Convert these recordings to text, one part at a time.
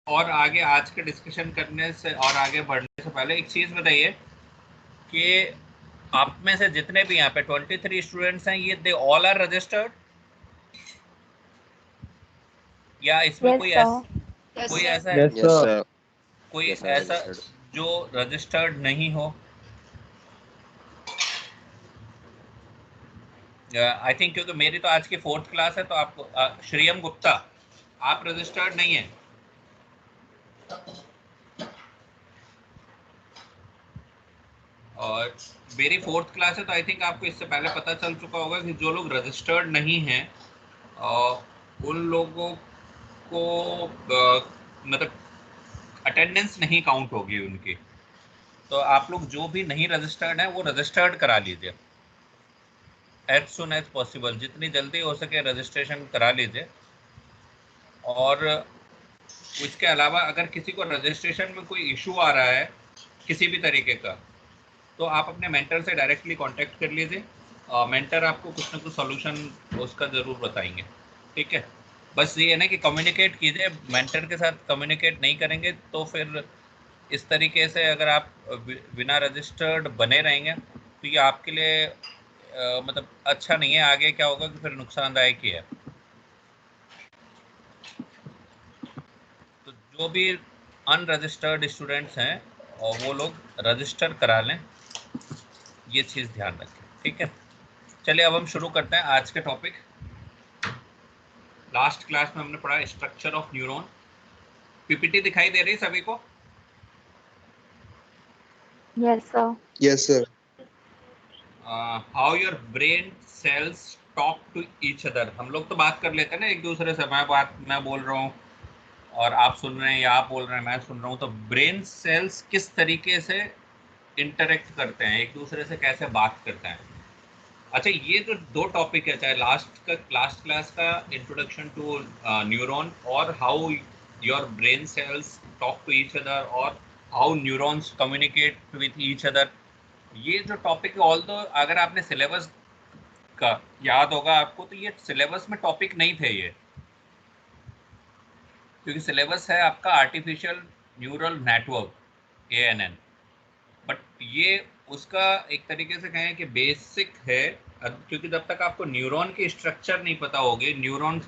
और आगे आज के डिस्कशन करने से और आगे बढ़ने से पहले एक चीज बताइए कि आप में से जितने भी यहाँ पे 23 स्टूडेंट्स हैं, ये दे ऑल आर रजिस्टर्ड, या इसमें Yes, कोई sir. कोई ऐसा है, Yes, Yes, sir. sir. कोई Yes, sir. ऐसा Registered. जो रजिस्टर्ड नहीं हो? आई थिंक क्योंकि मेरी तो आज की 4th क्लास है, तो आपको श्रीयम गुप्ता, आप रजिस्टर्ड नहीं है? और मेरी 4th क्लास है, तो आई थिंक आपको इससे पहले पता चल चुका होगा कि जो लोग रजिस्टर्ड नहीं हैं उन लोगों को मतलब अटेंडेंस नहीं काउंट होगी उनकी। तो आप लोग जो भी नहीं रजिस्टर्ड हैं वो रजिस्टर्ड करा लीजिए एज सुन एज पॉसिबल, जितनी जल्दी हो सके रजिस्ट्रेशन करा लीजिए। और इसके अलावा अगर किसी को रजिस्ट्रेशन में कोई इशू आ रहा है किसी भी तरीके का, तो आप अपने मेंटर से डायरेक्टली कांटेक्ट कर लीजिए। मेंटर आपको कुछ ना कुछ सॉल्यूशन उसका ज़रूर बताएंगे, ठीक है? बस ये है ना कि कम्युनिकेट कीजिए, मेंटर के साथ कम्युनिकेट नहीं करेंगे तो फिर इस तरीके से अगर आप बिना रजिस्टर्ड बने रहेंगे तो ये आपके लिए मतलब अच्छा नहीं है। आगे क्या होगा कि फिर नुकसानदायक ही है। तो जो भी अनरजिस्टर्ड स्टूडेंट्स हैं और वो लोग रजिस्टर करा लें, ये चीज़ ध्यान रखें, ठीक है? चलिए अब हम शुरू करते हैं आज के टॉपिक। लास्ट क्लास में हमने पढ़ा स्ट्रक्चर ऑफ न्यूरॉन। पीपीटी दिखाई दे रही सभी को? Yes, sir. Yes, sir. How your brain cells talk to each other. हम लोग तो बात कर लेते हैं ना एक दूसरे से, मैं बोल रहा हूँ और आप सुन रहे हैं, या आप बोल रहे हैं मैं सुन रहा हूँ। तो ब्रेन सेल्स किस तरीके से इंटरेक्ट करते हैं, एक दूसरे से कैसे बात करते हैं? अच्छा, ये जो दो टॉपिक है, चाहे लास्ट क्लास का इंट्रोडक्शन टू न्यूरॉन और how your brain cells talk to each other और how neurons communicate with each other, ये जो टॉपिक है, ऑल्दो अगर आपने सिलेबस का याद होगा आपको, तो ये सिलेबस में टॉपिक नहीं थे ये, क्योंकि सिलेबस है आपका artificial neural network ANN। But ये उसका एक तरीके से कहें कि बेसिक है, क्योंकि जब तक आपको न्यूरॉन की स्ट्रक्चर नहीं पता होगी, न्यूरॉन्स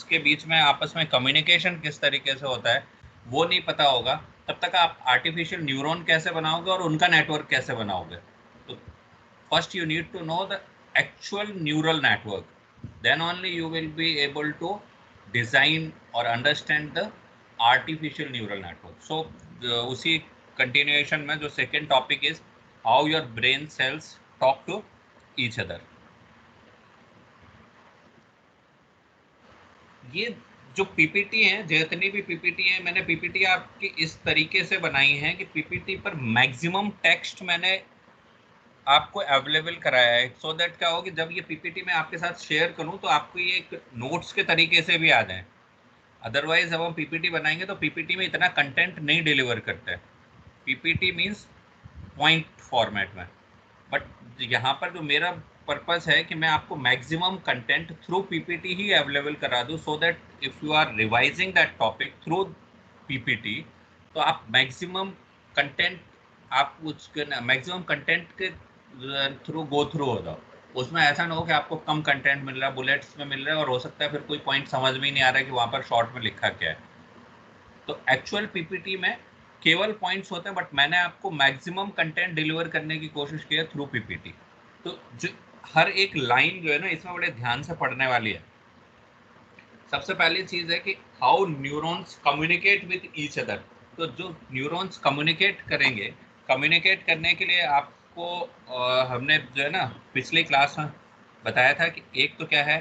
के बीच में आपस में कम्युनिकेशन किस तरीके से होता है वो नहीं पता होगा, तब तक आप आर्टिफिशियल न्यूरॉन कैसे बनाओगे और उनका नेटवर्क कैसे बनाओगे? तो first you need to know the actual neural network, then only you will be able to design or understand the artificial neural network. So उसी continuation में जो second topic is how your brain cells talk to each other. ये जो PPT है, जितनी भी PPT है, मैंने पीपीटी आपकी इस तरीके से बनाई है कि पीपीटी पर मैक्सिमम टेक्स्ट मैंने आपको अवेलेबल कराया है, सो दैट क्या हो कि जब ये पीपीटी मैं आपके साथ शेयर करूं तो आपको ये एक नोट्स के तरीके से भी आ जाए। अदरवाइज जब हम पीपीटी बनाएंगे तो पीपीटी में इतना कंटेंट नहीं डिलीवर करते हैं। पीपीटी मीन्स पॉइंट फॉर्मेट में, बट यहाँ पर जो मेरा पर्पस है कि मैं आपको मैक्सिमम कंटेंट थ्रू पीपीटी ही अवेलेबल करा दूँ, so that if you are revising that topic through PPT, तो आप मैक्सिमम कंटेंट, आप उसके मैक्सिमम कंटेंट के थ्रू गो थ्रू हो जाओ। उसमें ऐसा ना हो कि आपको कम कंटेंट मिल रहा है, बुलेट्स में मिल रहा है, और हो सकता है फिर कोई पॉइंट समझ में ही नहीं आ रहा है कि वहाँ पर शॉर्ट में लिखा क्या है। तो एक्चुअल पीपीटी में केवल पॉइंट्स होते हैं, बट मैंने आपको मैक्सिमम कंटेंट डिलीवर करने की कोशिश की है थ्रू पीपीटी। तो जो हर एक लाइन जो है ना, इसमें बड़े ध्यान से पढ़ने वाली है। सबसे पहली चीज़ है कि how neurons communicate with each other. तो जो न्यूरॉन्स कम्युनिकेट करेंगे, कम्युनिकेट करने के लिए आपको हमने जो है ना पिछली क्लास में बताया था कि एक तो क्या है,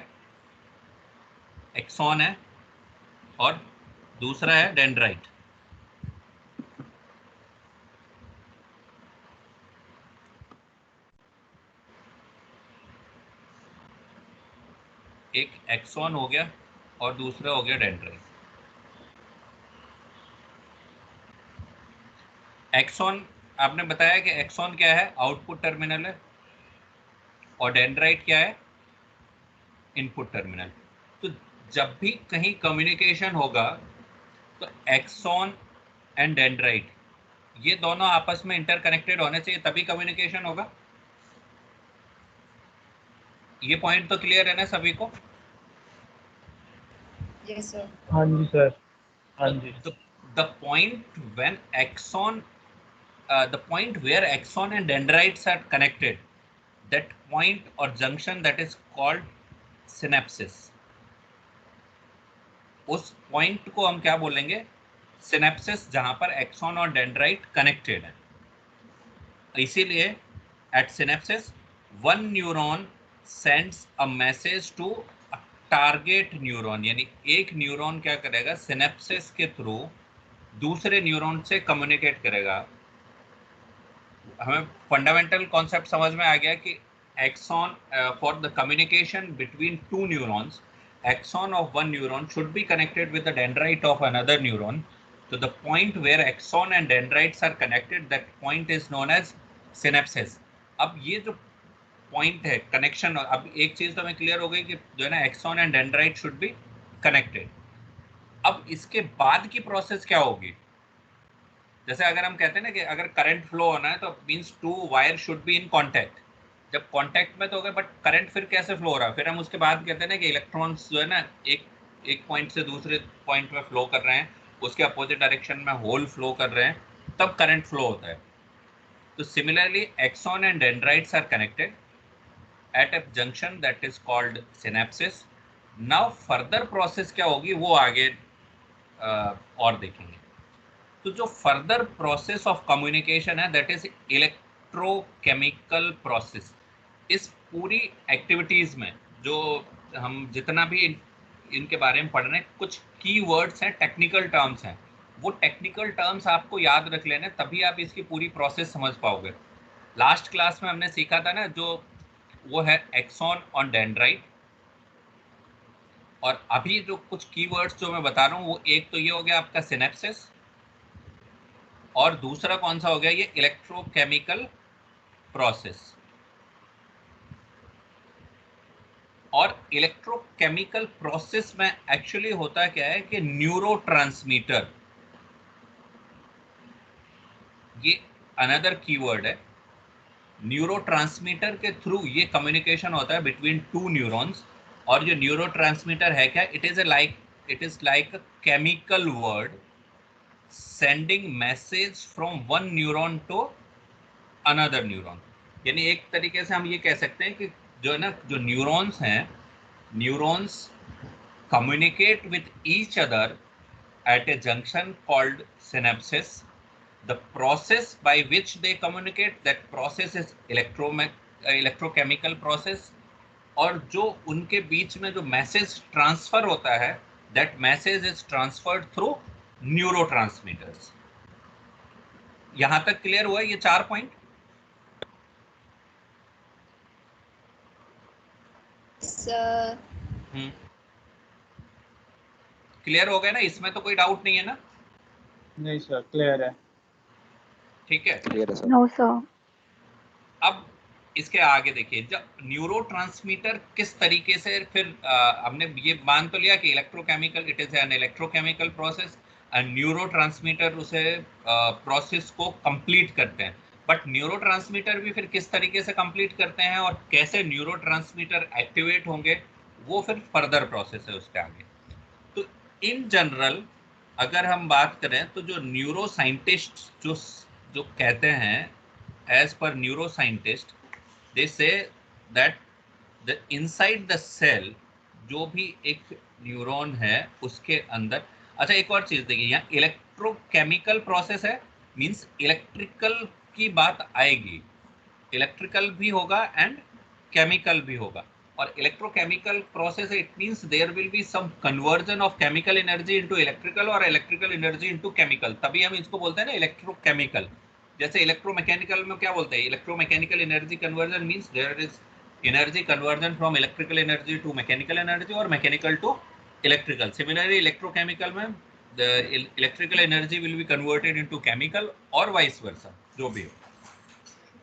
एक्सॉन है, और दूसरा है डेंड्राइट। एक एक्सॉन हो गया और दूसरा हो गया डेंड्राइट। एक्सॉन, आपने बताया कि एक्सॉन क्या है, आउटपुट टर्मिनल है, और डेंड्राइट क्या है, इनपुट टर्मिनल। तो जब भी कहीं कम्युनिकेशन होगा तो एक्सॉन एंड डेंड्राइट ये दोनों आपस में इंटरकनेक्टेड होने चाहिए, तभी कम्युनिकेशन होगा। ये पॉइंट तो क्लियर है ना सभी को? Yes sir. हाँ जी सर, हाँ जी। The point when axon the point where axon and dendrites are connected, that point or junction, that is called synapsis. उस पॉइंट को हम क्या बोलेंगे? सिनेप्सिस, जहां पर एक्सॉन और डेंड्राइट कनेक्टेड है। इसीलिए at synapsis one neuron sends a message to target neuron, यानी एक न्यूरॉन क्या करेगा? सिनेप्सिस के थ्रू दूसरे न्यूरॉन से कम्युनिकेट करेगा। हमें फंडामेंटल कॉन्सेप्ट समझ में आ गया कि axon for the communication between two neurons, axon of one neuron should be connected with the dendrite of another neuron. So the point where axon and dendrites are connected, that point is known as synapsis. अब ये जो point है connection, अब एक चीज तो हमें clear हो गई कि जो है ना axon and dendrite should be connected. अब इसके बाद की प्रोसेस क्या होगी? जैसे अगर हम कहते हैं ना कि अगर करंट फ्लो होना है तो means two wire should be in contact. जब कांटेक्ट में तो हो गए, बट करंट फिर कैसे फ्लो हो रहा है? फिर हम उसके बाद कहते हैं ना कि इलेक्ट्रॉन्स जो है ना एक पॉइंट से दूसरे पॉइंट में फ्लो कर रहे हैं, उसके अपोजिट डायरेक्शन में होल फ्लो कर रहे हैं, तब करंट फ्लो होता है। तो similarly axon and dendrites are connected at a junction that is called synapsis. Now further process क्या होगी वो आगे और देखेंगे। तो जो फर्दर प्रोसेस ऑफ कम्युनिकेशन है दैट इज इलेक्ट्रोकेमिकल प्रोसेस। इस पूरी एक्टिविटीज में जो हम जितना भी इनके बारे में पढ़ रहे हैं, कुछ की वर्ड्स हैं, टेक्निकल टर्म्स हैं, वो टेक्निकल टर्म्स आपको याद रख लेने, तभी आप इसकी पूरी प्रोसेस समझ पाओगे। लास्ट क्लास में हमने सीखा था ना, जो वो है एक्सॉन ऑन डेंड्राइट, और अभी जो कुछ कीवर्ड्स जो मैं बता रहा हूँ वो एक तो ये हो गया आपका सिनेप्सिस, और दूसरा कौन सा हो गया? ये इलेक्ट्रोकेमिकल प्रोसेस। और इलेक्ट्रोकेमिकल प्रोसेस में एक्चुअली होता क्या है कि न्यूरोट्रांसमीटर, ये अनदर कीवर्ड है। न्यूरोट्रांसमीटर के थ्रू ये कम्युनिकेशन होता है बिटवीन टू न्यूरॉन्स। और जो न्यूरोट्रांसमीटर है क्या? It is like a chemical word sending message from one neuron to another neuron. यानी एक तरीके से हम ये कह सकते हैं कि जो है ना, जो न्यूरॉन्स हैं, neurons communicate with each other at a junction called synapsis. The process by which they communicate, that process is electrochemical process. और जो उनके बीच में जो मैसेज ट्रांसफर होता है, that message is transferred through neurotransmitters. यहां तक क्लियर हुआ ये 4 पॉइंट? सर क्लियर हो गए ना? इसमें तो कोई डाउट नहीं है ना? नहीं सर, क्लियर है। ठीक है, क्लियर है सर। No sir. अब इसके आगे देखिए, जब न्यूरोट्रांसमीटर किस तरीके से, फिर हमने ये मान तो लिया कि electrochemical, it is an electrochemical process, and neurotransmitter उसे प्रोसेस को कंप्लीट करते हैं। बट न्यूरोट्रांसमीटर भी फिर किस तरीके से कंप्लीट करते हैं और कैसे न्यूरोट्रांसमीटर एक्टिवेट होंगे, वो फिर फर्दर प्रोसेस है उसके आगे। तो इन जनरल अगर हम बात करें तो जो न्यूरो साइंटिस्ट जो कहते हैं, as per neuroscientist, they say that the inside the cell, जो भी एक न्यूरॉन है उसके अंदर, अच्छा एक और चीज देखिए, यहाँ इलेक्ट्रोकेमिकल प्रोसेस है, मींस इलेक्ट्रिकल की बात आएगी, इलेक्ट्रिकल भी होगा एंड केमिकल भी होगा। और electrochemical process, it means there will be some conversion of chemical energy into electrical और इलेक्ट्रिकल एनर्जी इनटू केमिकल, तभी हम इसको बोलते हैं ना इलेक्ट्रोकेमिकल। जैसे इलेक्ट्रोमैकेनिकल में क्या बोलते हैं? Electromechanical energy conversion means there is energy conversion from electrical energy to mechanical energy और mechanical to electrical. Similarly electrochemical में the electrical energy will be converted into chemical और वाइस वर्सा, जो भी हो।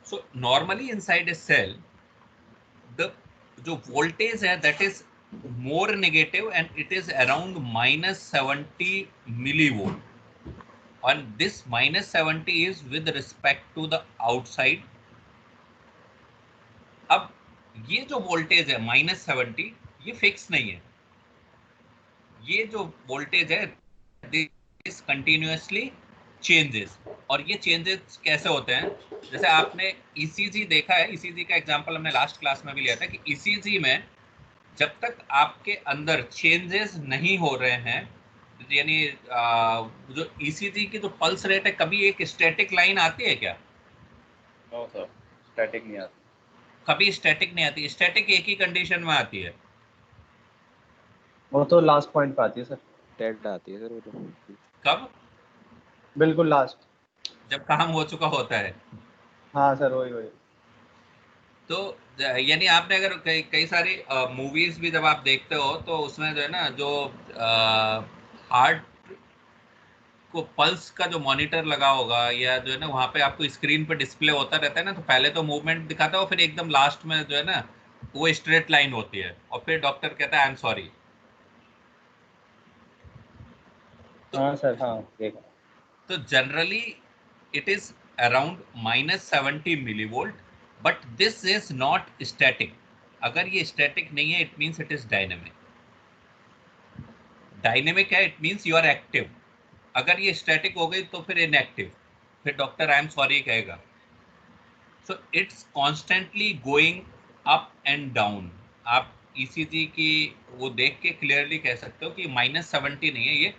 So normally inside a cell, the जो voltage है that is more negative, and it is around minus 70 millivolt, and this minus 70 is with respect to the outside. अब ये जो voltage है माइनस 70, ये फिक्स नहीं है। ये जो वोल्टेज है दिस कंटिन्यूअसली चेंजेस, और ये चेंजेस कैसे होते हैं? जैसे आपने ईसीजी देखा है, ईसीजी का एग्जांपल हमने लास्ट क्लास में भी लिया था कि ईसीजी में जब तक आपके अंदर चेंजेस नहीं हो रहे हैं, यानी जो ईसीजी की जो पल्स रेट है, कभी एक स्टैटिक लाइन आती है क्या? नो सर, स्टैटिक नहीं आती। कभी स्टैटिक नहीं आती। स्टैटिक एक ही कंडीशन में आती है, वो तो लास्ट पॉइंट पे आती है सर। डेड आती है सर वो तो। कब? बिल्कुल लास्ट, जब काम हो चुका होता है। हाँ सर, वही। तो यानी आपने अगर कई सारी मूवीज भी जब आप देखते हो तो उसमें जो है ना, जो हार्ट को पल्स का जो मॉनिटर लगा होगा, या जो है ना वहाँ पे आपको स्क्रीन पे डिस्प्ले होता रहता है ना, तो पहले तो मूवमेंट दिखाता है और फिर एकदम लास्ट में जो है ना वो स्ट्रेट लाइन होती है, और फिर डॉक्टर कहता है आई एम सॉरी। हाँ सर, हाँ देखा। तो generally it is around minus 70 millivolt, but this is not static. अगर ये स्टैटिक नहीं है, it means it is dynamic. Dynamic है, it means you are active. अगर ये स्टैटिक हो गई तो फिर इनएक्टिव, फिर डॉक्टर आई एम सॉरी कहेगा। So it's constantly going up and down. आप ईसीजी की वो देख के क्लियरली कह सकते हो कि माइनस 70 नहीं है, ये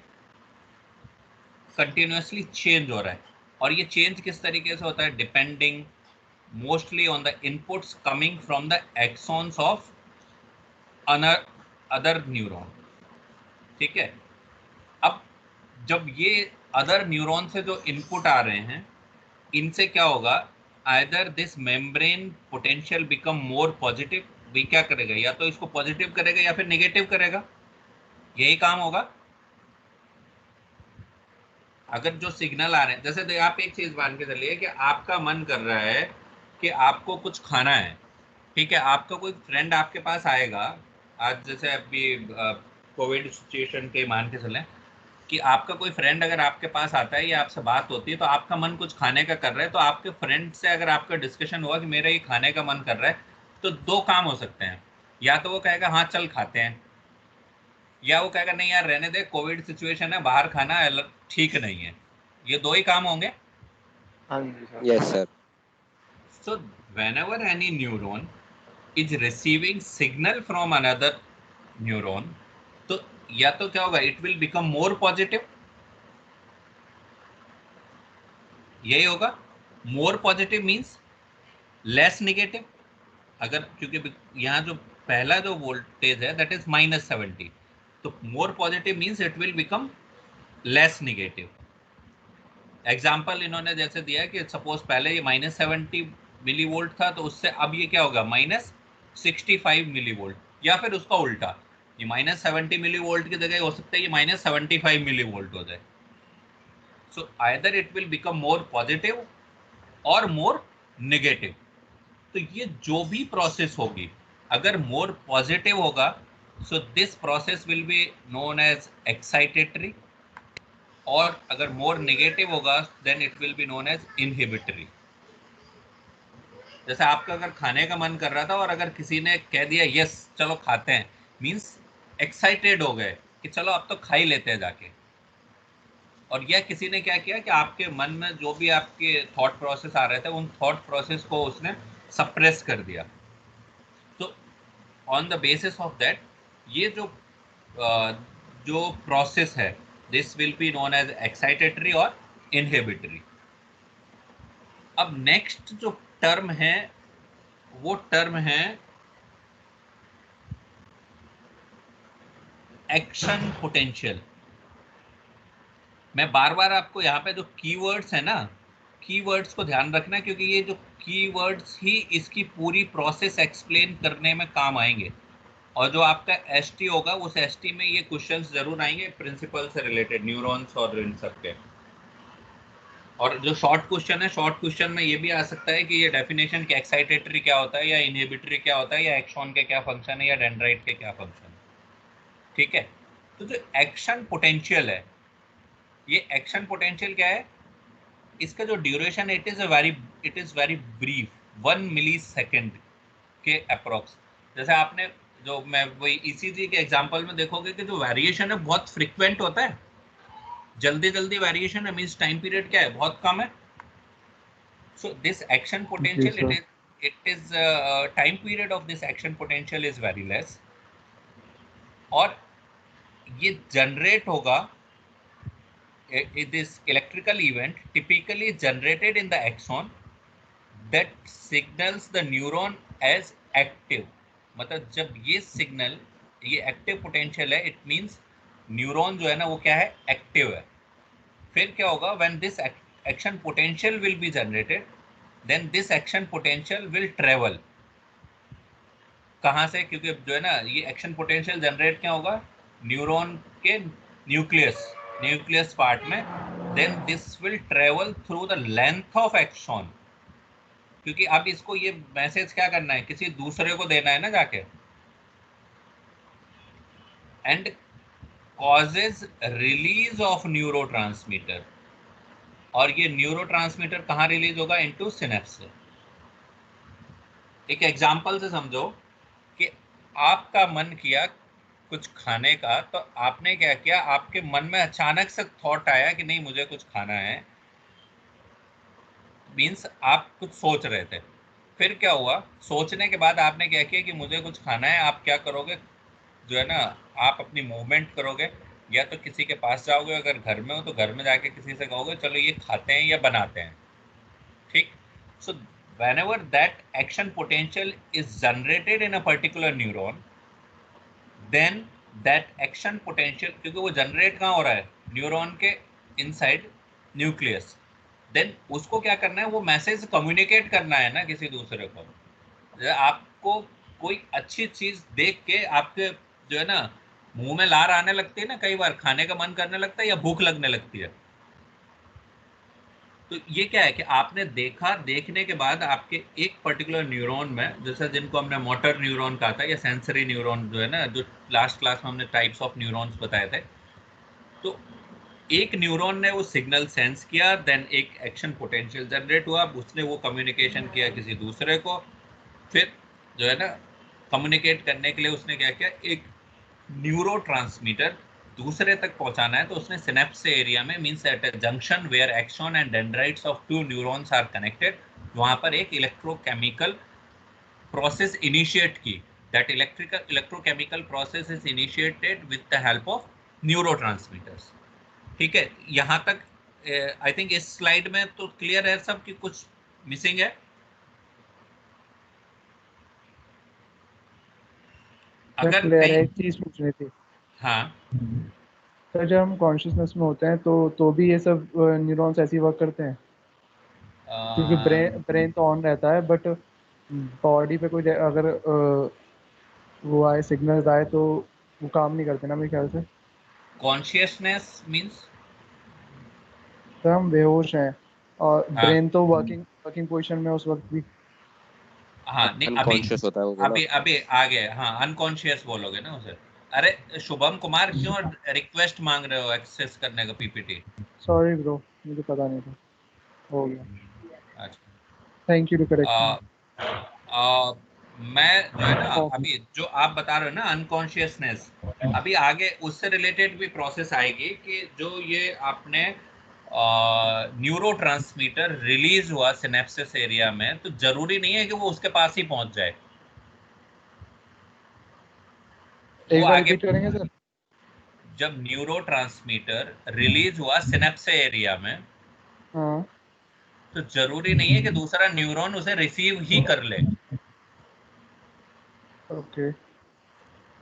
कंटिन्यूसली चेंज हो रहा है। और ये चेंज किस तरीके से होता है? Depending mostly on the inputs coming from the axons of other neuron. ठीक है, अब जब ये अदर न्यूरॉन से जो इनपुट आ रहे हैं, इनसे क्या होगा? Either this membrane potential become more positive, भी क्या करेगा? या तो इसको पॉजिटिव करेगा या फिर नेगेटिव करेगा, यही काम होगा। अगर जो सिग्नल आ रहे हैं, जैसे आप एक चीज मान के चलिए कि आपका मन कर रहा है कि आपको कुछ खाना है, ठीक है, आपका कोई फ्रेंड आपके पास आएगा, आज जैसे अभी कोविड सिचुएशन के मान के चलें कि आपका कोई फ्रेंड अगर आपके पास आता है या आपसे बात होती है, तो आपका मन कुछ खाने का कर रहा है, तो आपके फ्रेंड से अगर आपका डिस्कशन हुआ कि मेरा ये खाने का मन कर रहा है, तो दो काम हो सकते हैं। या तो वो कहेगा हाँ चल खाते हैं, या वो कहेगा नहीं यार रहने दे, कोविड सिचुएशन है, बाहर खाना ठीक नहीं है। ये दो ही काम होंगे। हाँ जी sir. Yes sir. So whenever any neuron is receiving signal from another neuron, तो या तो क्या होगा? It will become more positive, यही होगा। More positive means less negative। अगर क्योंकि यहाँ जो पहला जो वोल्टेज है दैट इज माइनस 70, तो more positive means it will become less negative. Example इन्होंने जैसे दिया कि सपोज पहले ये माइनस 70 मिली वोल्ट था, तो उससे अब ये क्या होगा? माइनस 65 मिली वोल्ट, या फिर उसका उल्टा, ये माइनस 70 मिली वोल्ट की जगह हो सकता है ये माइनस 75 मिली वोल्ट हो जाए। So either it will become more positive और मोर नेगेटिव। तो ये जो भी प्रोसेस होगी, अगर मोर पॉजिटिव होगा, so this process will be known as excitatory, और अगर मोर नेगेटिव होगा then it will be known as inhibitory. जैसे आपका अगर खाने का मन कर रहा था और अगर किसी ने कह दिया यस चलो खाते हैं, मींस एक्साइटेड हो गए कि चलो अब तो खा ही लेते हैं जाके। और यह किसी ने क्या किया कि आपके मन में जो भी आपके थॉट प्रोसेस आ रहे थे, उन थॉट प्रोसेस को उसने सप्रेस कर दिया। तो on the basis of that ये जो प्रोसेस है, this will be known as excitatory और इनहिबिटरी। अब नेक्स्ट जो टर्म है वो टर्म है एक्शन पोटेंशियल। मैं बार बार आपको यहाँ पे जो कीवर्ड्स है ना, कीवर्ड्स को ध्यान रखना, क्योंकि ये जो कीवर्ड्स ही इसकी पूरी प्रोसेस एक्सप्लेन करने में काम आएंगे। और जो आपका एसटी होगा उस एसटी में ये क्वेश्चंस जरूर आएंगे प्रिंसिपल से रिलेटेड, न्यूरॉन्स और इन सब के। और जो शॉर्ट क्वेश्चन है, शॉर्ट क्वेश्चन में ये भी आ सकता है कि ये डेफिनेशन कि एक्साइटेटरी क्या होता है, या इनहिबिटरी क्या होता है, या एक्सॉन के क्या फंक्शन है, या डेंड्राइट के क्या फंक्शन है। ठीक है। तो जो एक्शन पोटेंशियल है, ये एक्शन पोटेंशियल क्या है, इसका जो duration it is very brief, 1 millisecond के अप्रोक्स। जैसे आपने जो मैं वही ईसीजी के एग्जांपल में देखोगे कि जो वेरिएशन है बहुत फ्रिक्वेंट होता है, जल्दी जल्दी वेरिएशन है, मींस टाइम पीरियड क्या है, बहुत कम है। सो दिस एक्शन जी potential sir. it is time period of this action potential is very less, और ये जनरेट होगा, this electrical event typically generated in the axon that signals the neuron as active। मतलब जब ये signal, ये active potential है, it means neuron जो है ना वो क्या है, एक्टिव है। फिर क्या होगा, when this action potential will be generated, then this action potential will travel कहाँ से, क्योंकि जो है ना ये एक्शन पोटेंशियल जनरेट क्या होगा, न्यूरॉन के न्यूक्लियस पार्ट में, then this will travel through the length of action, क्योंकि अब इसको ये मैसेज क्या करना है, किसी दूसरे को देना है ना जाके, and causes release of neurotransmitter, और ये न्यूरोट्रांसमीटर कहाँ रिलीज होगा, इनटू सिनेप्स। एक एग्जांपल से समझो कि आपका मन किया कुछ खाने का, तो आपने क्या किया, आपके मन में अचानक से थॉट आया कि नहीं मुझे कुछ खाना है, मीन्स आप कुछ सोच रहे थे, फिर क्या हुआ, सोचने के बाद आपने क्या किया कि मुझे कुछ खाना है, आप क्या करोगे, जो है ना आप अपनी मूवमेंट करोगे, या तो किसी के पास जाओगे, अगर घर में हो तो घर में जाके किसी से कहोगे चलो ये खाते हैं या बनाते हैं, ठीक। सो whenever that action potential is generated in a particular neuron, then that action potential, क्योंकि वो जनरेट कहाँ हो रहा है, न्यूरॉन के इनसाइड न्यूक्लियस, देन उसको क्या करना है, वो मैसेज कम्युनिकेट करना है ना किसी दूसरे को। आपको कोई अच्छी चीज देख के आपके जो है ना मुंह में लार आने लगती है ना, कई बार खाने का मन करने लगता है या भूख लगने लगती है, तो ये क्या है कि आपने देखा, देखने के बाद आपके एक पर्टिकुलर न्यूरॉन में, जैसे जिनको हमने मोटर न्यूरॉन कहा था या सेंसरी न्यूरॉन, जो है ना जो लास्ट क्लास में हमने टाइप्स ऑफ न्यूरॉन्स बताए थे, तो एक न्यूरॉन ने वो सिग्नल सेंस किया, देन एक एक्शन पोटेंशियल जनरेट हुआ, उसने वो कम्युनिकेशन किया किसी दूसरे को, फिर जो है ना कम्युनिकेट करने के लिए उसने क्या किया, एक न्यूरोट्रांसमीटर दूसरे तक पहुंचाना है, तो उसने सिनेप्स एरिया में, means at a junction where axon and dendrites of two neurons are connected, वहां पर एक इलेक्ट्रोकेमिकल प्रोसेस इनिशिएट की, that electrochemical process is initiated with the help of neurotransmitters. ठीक है, यहाँ तक आई थिंक इस स्लाइड में तो क्लियर है सब कि कुछ मिसिंग है? अगर क्लियर है, कहीं, एक चीज पूछ रही थी हाँ सर, जब हम कॉन्शियसनेस में होते हैं तो भी ये सब न्यूरॉन्स ऐसे ही वर्क करते हैं? क्योंकि ब्रेन ब्रेन तो ऑन रहता है, बट बॉडी पे कोई अगर वो आए, सिग्नल्स आए, तो वो काम नहीं करते ना मेरे ख्याल से। कॉन्शियसनेस मींस, तो हम बेहोश हैं और हाँ ब्रेन तो वर्किंग वर्किंग पोजीशन में उस वक्त भी। हाँ, नहीं अभी, अनकॉन्शियस होता है वो बोला। अभी आ गए, हाँ अनकॉन्शियस बोलोगे ना उसे। अरे शुभम कुमार, क्यों रिक्वेस्ट मांग रहे हो एक्सेस करने का पीपीटी? सॉरी ब्रो, मुझे पता नहीं था। हो गया। अच्छा, थैंक यू टू करेक्टिंग। आ, आ, मैं जो है ना अभी जो आप बता रहे हो ना अनकॉन्शियसनेस, अभी आगे उससे रिलेटेड भी प्रोसेस आएगी कि जो ये आपने न्यूरोट्रांसमीटर रिलीज हुआ सिनेप्सिस एरिया में, तो जरूरी नहीं है कि वो उसके पास ही पहुंच जाए, वो एक बार आगे, रिपीट करेंगे सर? जब न्यूरोट्रांसमीटर रिलीज हुआ सिनेप्स एरिया में, हाँ। तो जरूरी नहीं है कि दूसरा न्यूरॉन उसे रिसीव ही कर ले, ओके।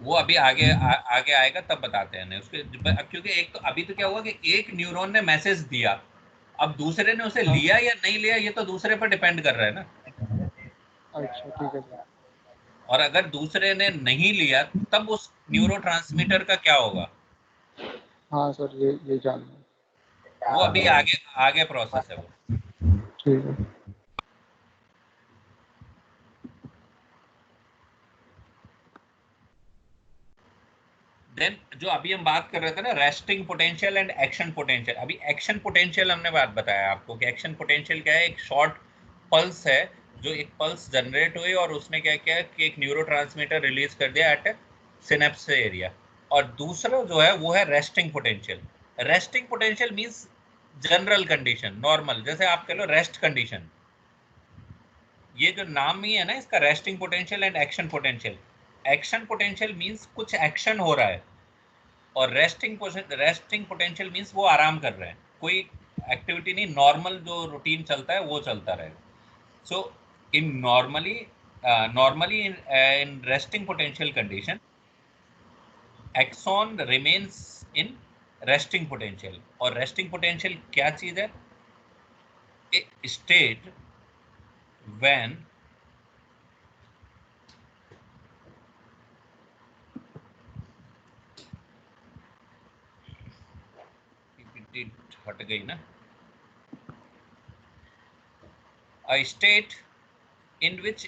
वो अभी आगे आगे आएगा तब बताते हैं ना उसके, क्योंकि एक तो अभी तो क्या हुआ कि एक न्यूरॉन ने मैसेज दिया, अब दूसरे ने उसे हाँ। लिया या नहीं लिया ये तो दूसरे पर डिपेंड कर रहा है ना, अच्छा ठीक है सर। और अगर दूसरे ने नहीं लिया तब उस न्यूरोट्रांसमीटर का क्या होगा, हाँ सर, ये जानना है। वो अभी आगे आगे प्रोसेस है वो। ठीक है। देन जो अभी हम बात कर रहे थे ना, resting potential and action potential. अभी एक्शन पोटेंशियल हमने बात बताया आपको कि एक्शन पोटेंशियल क्या है, एक शॉर्ट पल्स है, जो एक पल्स जनरेट हुई और उसने क्या किया कि एक न्यूरोट्रांसमीटर रिलीज कर दिया एट सिनेप्स एरिया। और दूसरा जो है वो है resting potential. Resting potential means general condition, normal, जैसे आप कह लो रेस्ट कंडीशन। ये जो नाम ही है ना इसका, resting potential and action potential. Action potential means कुछ एक्शन हो रहा है, और रेस्टिंग पोटेंशियल मींस वो आराम कर रहे हैं, कोई एक्टिविटी नहीं, नॉर्मल जो रूटीन चलता है वो चलता रहेगा। So in normally in resting potential condition, axon remains in resting potential. और रेस्टिंग पोटेंशियल क्या चीज है? स्टेट व्हेन पीपीटी हट गई ना, a state in which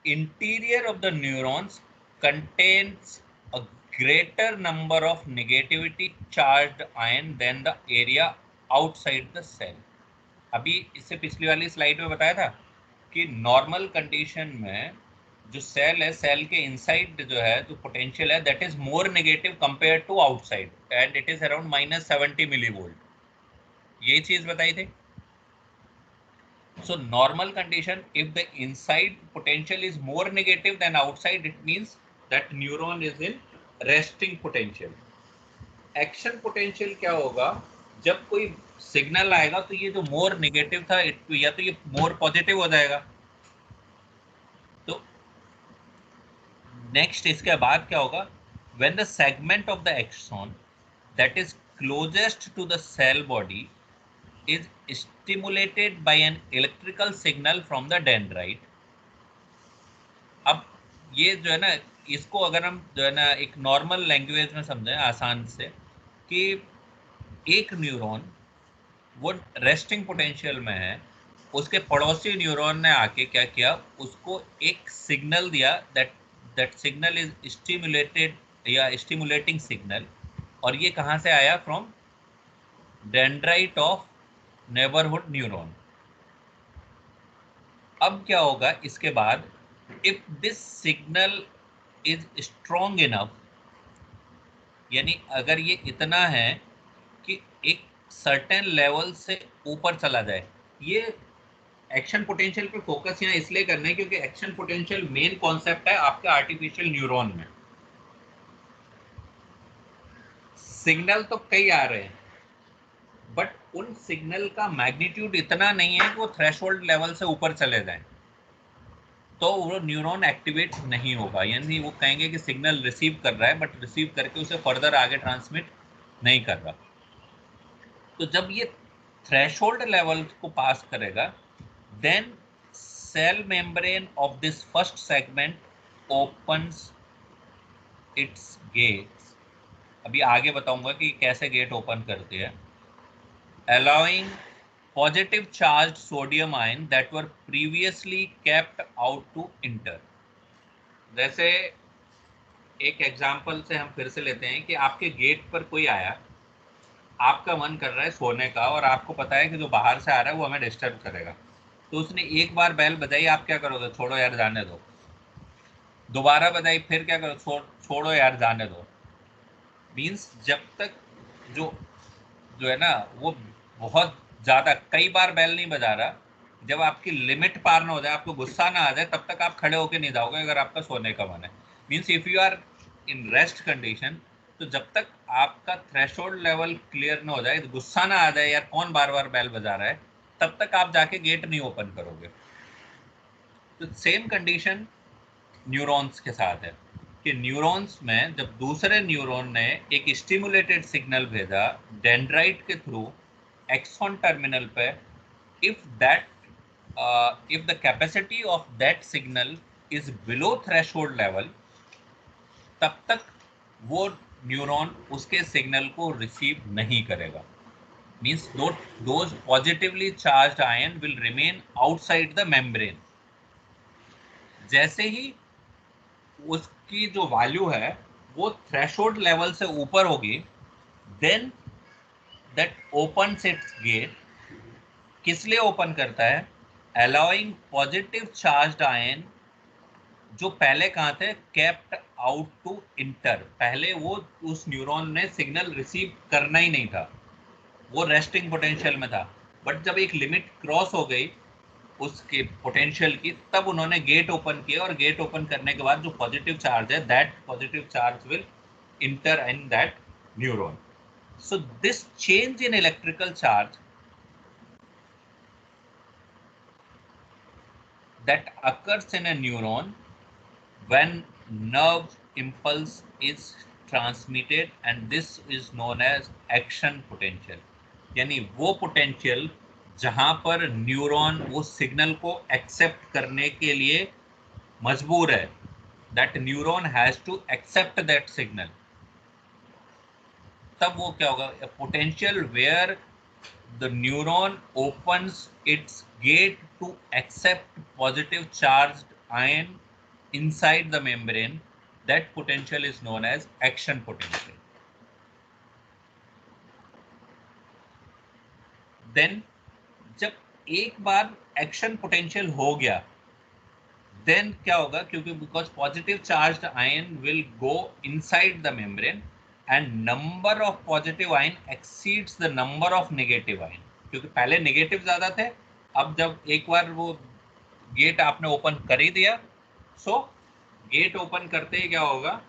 interior of the neurons contains a greater number of negativity charged ion than the area outside the cell। अभी इससे पिछली वाली स्लाइड में बताया था कि नॉर्मल कंडीशन में जो सेल है, सेल के इनसाइड जो है जो पोटेंशियल है, that is more negative compare to outside, and it is around -70 millivolt. ये चीज बताई थी। So normal condition, if the inside potential is more negative than outside, it means that neuron is in resting potential। Action potential क्या होगा? जब कोई signal आएगा तो ये जो मोर नेगेटिव था या तो ये मोर पॉजिटिव हो जाएगा। तो नेक्स्ट इसके बाद क्या होगा? When the segment of the axon that is closest to the cell body is stimulated by an electrical signal from the dendrite। अब ये जो है ना, इसको अगर हम जो है ना एक नॉर्मल लैंग्वेज में समझें आसान से, कि एक न्यूरॉन वो रेस्टिंग पोटेंशियल में है, उसके पड़ोसी न्यूरॉन ने आके क्या किया, उसको एक सिग्नल दिया, दैट सिग्नल इज स्टिमुलेटेड या स्टिमुलेटिंग सिग्नल। और ये कहाँ से आया? From dendrite of neighbourhood neuron. अब क्या होगा इसके बाद? If this signal is strong enough, यानी अगर ये इतना है कि एक सर्टेन लेवल से ऊपर चला जाए। ये एक्शन पोटेंशियल पे फोकस यहाँ इसलिए करना है क्योंकि एक्शन पोटेंशियल मेन कॉन्सेप्ट है आपके आर्टिफिशियल न्यूरॉन में। सिग्नल तो कई आ रहे हैं, बट उन सिग्नल का मैग्नीट्यूड इतना नहीं है कि वो थ्रेशोल्ड लेवल से ऊपर चले जाएं, तो वो न्यूरॉन एक्टिवेट नहीं होगा। यानी वो कहेंगे कि सिग्नल रिसीव कर रहा है, बट रिसीव करके उसे फर्दर आगे ट्रांसमिट नहीं कर रहा। तो जब ये थ्रेशोल्ड लेवल को पास करेगा, then cell membrane of this first segment opens its gates. अभी आगे बताऊंगा कि कैसे गेट ओपन करती है। allowing positive charged sodium ion that were previously kept out to enter। जैसे एक एग्जांपल से हम फिर से लेते हैं कि आपके गेट पर कोई आया, आपका मन कर रहा है सोने का, और आपको पता है कि जो बाहर से आ रहा है वो हमें डिस्टर्ब करेगा। तो उसने एक बार बेल बजाई, आप क्या करोगे? छोड़ो यार जाने दो। दोबारा बजाई, फिर क्या करो? छोड़ो यार जाने दो। मीन्स जब तक जो है ना वो बहुत ज़्यादा कई बार बेल नहीं बजा रहा, जब आपकी लिमिट पार ना हो जाए, आपको गुस्सा ना आ जाए, तब तक आप खड़े होके नहीं जाओगे अगर आपका सोने का मन है। Means if you are in rest condition, तो जब तक आपका थ्रेशोल्ड लेवल क्लियर ना हो जाए, गुस्सा ना आ जाए यार कौन बार बार बेल बजा रहा है, तब तक आप जाके गेट नहीं ओपन करोगे। तो सेम कंडीशन न्यूरॉन्स के साथ है कि न्यूरॉन्स में जब दूसरे न्यूरॉन ने एक स्टिमुलेटेड सिग्नल भेजा डेंड्राइट के थ्रू एक्सॉन टर्मिनल पे, if the capacity of that signal is below threshold level, तब तक वो न्यूरॉन उसके सिग्नल को रिसीव नहीं करेगा। Means those positively charged ion will remain outside the membrane। जैसे ही उसकी जो वैल्यू है वो थ्रेशोल्ड लेवल से ऊपर होगी, then that opens its gate. किस लिए ओपन करता है? अलाउइंग पॉजिटिव चार्ज्ड आयन जो पहले कहाँ थे, केप्ट आउट टू इंटर। पहले वो उस न्यूरॉन ने सिग्नल रिसीव करना ही नहीं था, वो रेस्टिंग पोटेंशियल में था। बट जब एक लिमिट क्रॉस हो गई उसके पोटेंशियल की, तब उन्होंने गेट ओपन किया, और गेट ओपन करने के बाद जो पॉजिटिव चार्ज है, that positive charge will inter in that neuron. So this change in electrical charge that occurs in a neuron when nerve impulse is transmitted, and this is known as action potential। यानी वो potential जहां पर neuron वो signal को accept करने के लिए मजबूर है, that neuron has to accept that signal, तब वो क्या होगा, potential where the neuron opens its gate to accept positive charged ion inside the membrane, that potential is known as action potential। then जब एक बार action potential हो गया, then क्या होगा, क्योंकि because positive charged ion will go inside the membrane and number of positive ion exceeds the number of negative ion। क्योंकि पहले negative ज्यादा थे, अब जब एक बार वो गेट आपने ओपन कर ही दिया, सो गेट ओपन करते ही क्या होगा,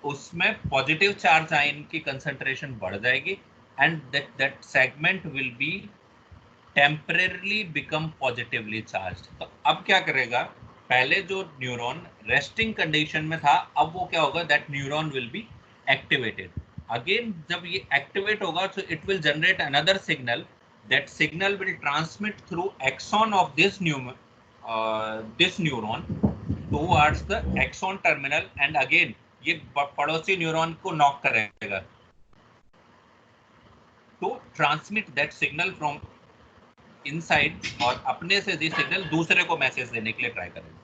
उसमें पॉजिटिव चार्ज आयन की कंसंट्रेशन बढ़ जाएगी, and that segment will be temporarily become positively charged. तो अब क्या करेगा, पहले जो न्यूरॉन रेस्टिंग कंडीशन में था, अब वो क्या होगा, that neuron will be activated again. जब ये एक्टिवेट होगा, so it will generate another signal, that signal will transmit through axon of this neuron towards the axon terminal, and again ये पड़ोसी न्यूरॉन को नॉक करेगा to transmit that signal from inside, और अपने से ये सिग्नल दूसरे को मैसेज देने के लिए ट्राई करेगा।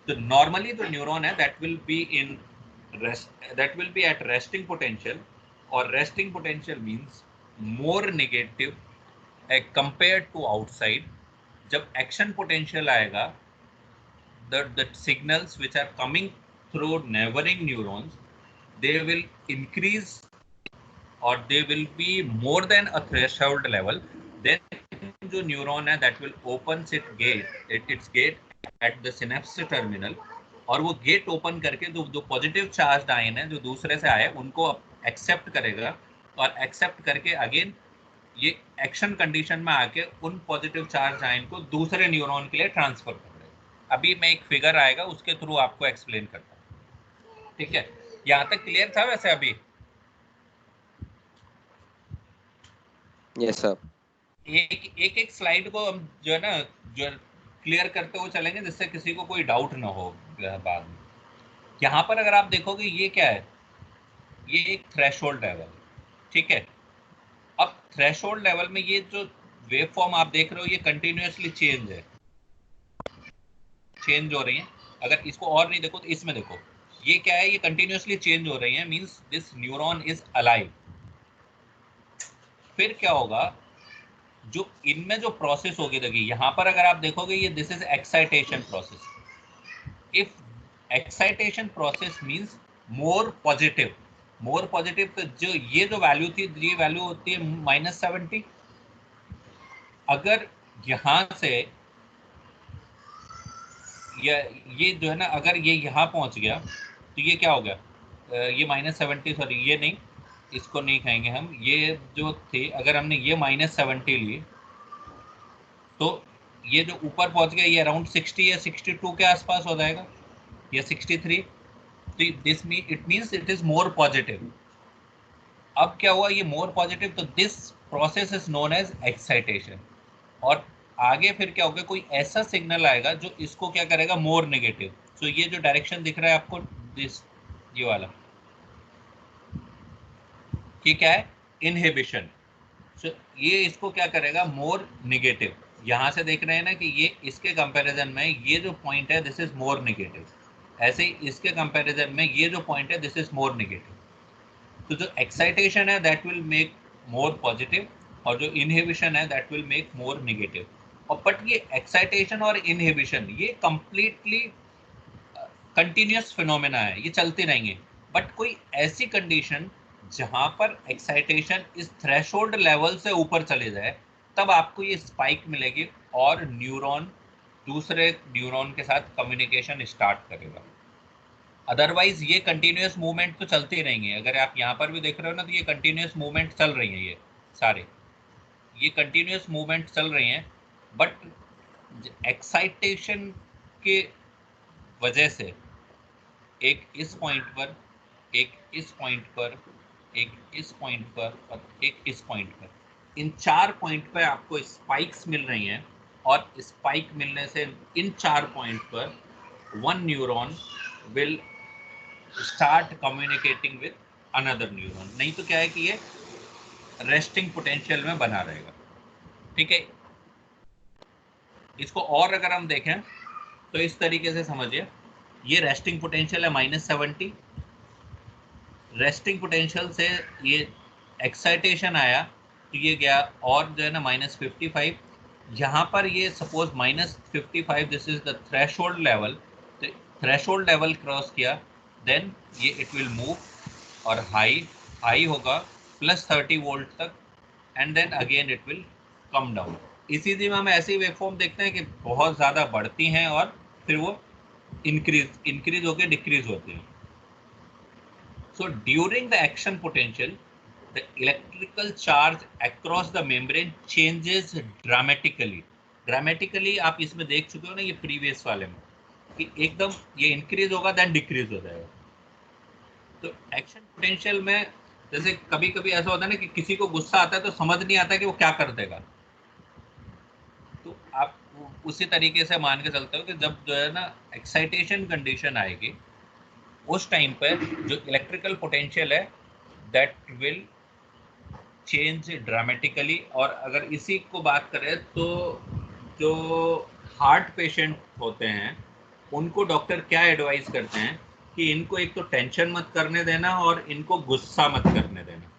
तो नॉर्मली जो न्यूरॉन है, that will be in that will be at resting potential, or resting potential means more negative compared to outside। जब action potential आएगा, the signals which are coming through neighboring neurons, they will increase, or they will be more than a threshold level। then जो neuron है, that will opens its gate at the synapse terminal, और वो gate open करके जो positive charge ion है जो दूसरे से आए, उनको एक्सेप्ट करेगा, और एक्सेप्ट करके अगेन ये एक्शन कंडीशन में आके उन पॉजिटिव चार्ज आयन को दूसरे न्यूरॉन के लिए ट्रांसफर करेगा। अभी मैं एक फिगर आएगा, उसके थ्रू आपको एक्सप्लेन करता हूँ, ठीक है? यहाँ तक क्लियर था वैसे अभी? Yes sir. एक स्लाइड को हम जो है ना, जो क्लियर करते हुए चलेंगे, जिससे किसी को कोई डाउट ना हो बाद में। यहाँ पर अगर आप देखोगे, ये क्या है, ये एक थ्रेशोल्ड लेवल, ठीक है? अब थ्रेशोल्ड लेवल में ये जो वेव फॉर्म आप देख रहे हो, ये कंटिन्यूअसली चेंज हो रही है। अगर इसको और नहीं देखो तो इसमें देखो, ये क्या है, ये कंटिन्यूअसली चेंज हो रही है, means this neuron is alive. फिर क्या होगा, जो इनमें जो प्रोसेस होगी, देखिए यहाँ पर अगर आप देखोगे, ये this is excitation process. If excitation process means more positive, तो जो ये जो वैल्यू थी, ये वैल्यू होती है -70। अगर यहाँ से ये जो है ना, अगर ये यहाँ पहुँच गया, तो ये क्या हो गया, ये -70, सॉरी ये नहीं, इसको नहीं खाएंगे हम। ये जो थे, अगर हमने ये -70 लिए, तो ये जो ऊपर पहुंच गया, ये अराउंड 60 या 62 के आसपास हो जाएगा, या 63। तो this mean it means it is more positive. अब क्या हुआ, ये मोर पॉजिटिव, तो this process is known as excitation. और आगे फिर क्या होगा, कोई ऐसा सिग्नल आएगा जो इसको क्या करेगा, मोर नेगेटिव। तो ये जो डायरेक्शन दिख रहा है आपको, दिस ये वाला, ये क्या है, इनहिबिशन। सो ये इसको क्या करेगा, मोर नेगेटिव। यहाँ से देख रहे हैं ना कि ये इसके कंपैरिजन में ये जो पॉइंट है, दिस इज मोर नेगेटिव। ऐसे ही इसके कंपैरिजन में ये जो पॉइंट है दिस इज मोर नेगेटिव। तो जो एक्साइटेशन है that will make more positive और जो इनहिबिशन है that will make more negative. और बट ये एक्साइटेशन और इनहिबिशन ये कंप्लीटली कंटिन्यूस फिनोमेना है, ये चलते रहेंगे। बट कोई ऐसी कंडीशन जहां पर एक्साइटेशन इस थ्रेशोल्ड लेवल से ऊपर चले जाए तब आपको ये स्पाइक मिलेगी और न्यूरॉन दूसरे न्यूरॉन के साथ कम्युनिकेशन स्टार्ट करेगा। अदरवाइज ये कंटिन्यूस मूवमेंट तो चलते ही रहेंगे। अगर आप यहाँ पर भी देख रहे हो ना तो ये कंटिन्यूस मूवमेंट चल रही है, ये सारे ये कंटिन्यूस मूवमेंट चल रही हैं। बट एक्साइटेशन के वजह से एक इस पॉइंट पर, एक इस पॉइंट पर, एक इस पॉइंट पर और एक इस पॉइंट पर, इन 4 पॉइंट पर आपको स्पाइक्स मिल रही हैं। और स्पाइक मिलने से इन 4 पॉइंट पर one neuron will start communicating with another neuron. नहीं तो क्या है कि ये रेस्टिंग पोटेंशियल में बना रहेगा। ठीक है, इसको और अगर हम देखें तो इस तरीके से समझिए, ये रेस्टिंग पोटेंशियल है -70। रेस्टिंग पोटेंशियल से ये एक्साइटेशन आया तो ये गया और जो है ना -55। यहाँ पर ये suppose -55 this is the threshold level. तो थ्रेशोल्ड लेवल क्रॉस किया देन ये इट विल मूव और हाई होगा +30 वोल्ट तक and then again it will come down. इसी में हम ऐसी वेवफॉर्म देखते हैं कि बहुत ज़्यादा बढ़ती हैं और फिर वो इंक्रीज होकर डिक्रीज होती हैं। So during the action potential, the electrical charge across the membrane changes dramatically. Dramatically आप इसमें देख चुके हो ना, ये प्रीवियस वाले में कि एकदम ये इंक्रीज होगा देन डिक्रीज हो जाएगा। तो एक्शन पोटेंशियल में जैसे कभी कभी ऐसा होता है ना कि किसी को गुस्सा आता है तो समझ नहीं आता कि वो क्या कर देगा। तो आप उसी तरीके से मान के चलते हो कि जब जो है ना एक्साइटेशन कंडीशन आएगी उस टाइम पर जो इलेक्ट्रिकल पोटेंशियल है दैट विल चेंज ड्रामेटिकली। और अगर इसी को बात करें तो जो हार्ट पेशेंट होते हैं उनको डॉक्टर क्या एडवाइस करते हैं कि इनको एक तो टेंशन मत करने देना और इनको गुस्सा मत करने देना,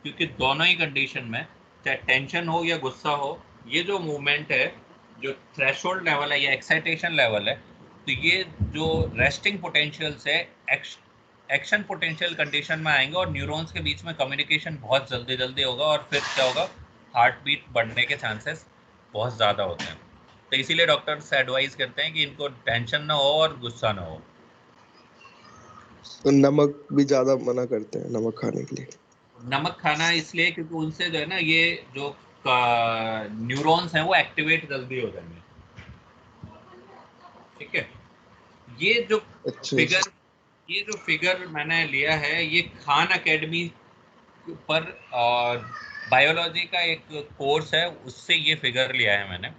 क्योंकि दोनों ही कंडीशन में चाहे टेंशन हो या गुस्सा हो, ये जो मूवमेंट है, जो थ्रेशोल्ड लेवल है या एक्साइटेशन लेवल है, तो ये जो रेस्टिंग पोटेंशियल से एक्शन पोटेंशियल कंडीशन में आएंगे और न्यूरॉन्स के बीच में कम्युनिकेशन बहुत जल्दी होगा और फिर क्या होगा, हार्ट बीट बढ़ने के चांसेस बहुत ज़्यादा होते हैं। तो इसीलिए डॉक्टर्स एडवाइस करते हैं कि इनको टेंशन ना हो और गुस्सा ना हो। तो नमक भी ज्यादा मना करते हैं नमक खाने के लिए। नमक खाना इसलिए क्योंकि उनसे जो है ना ये जो न्यूरॉन्स हैं वो एक्टिवेट जल्दी हो जाएंगे। ठीक है, ये जो अच्छा। फिगर मैंने लिया है ये खान एकेडमी पर बायोलॉजी का एक कोर्स है, उससे ये फिगर लिया है मैंने।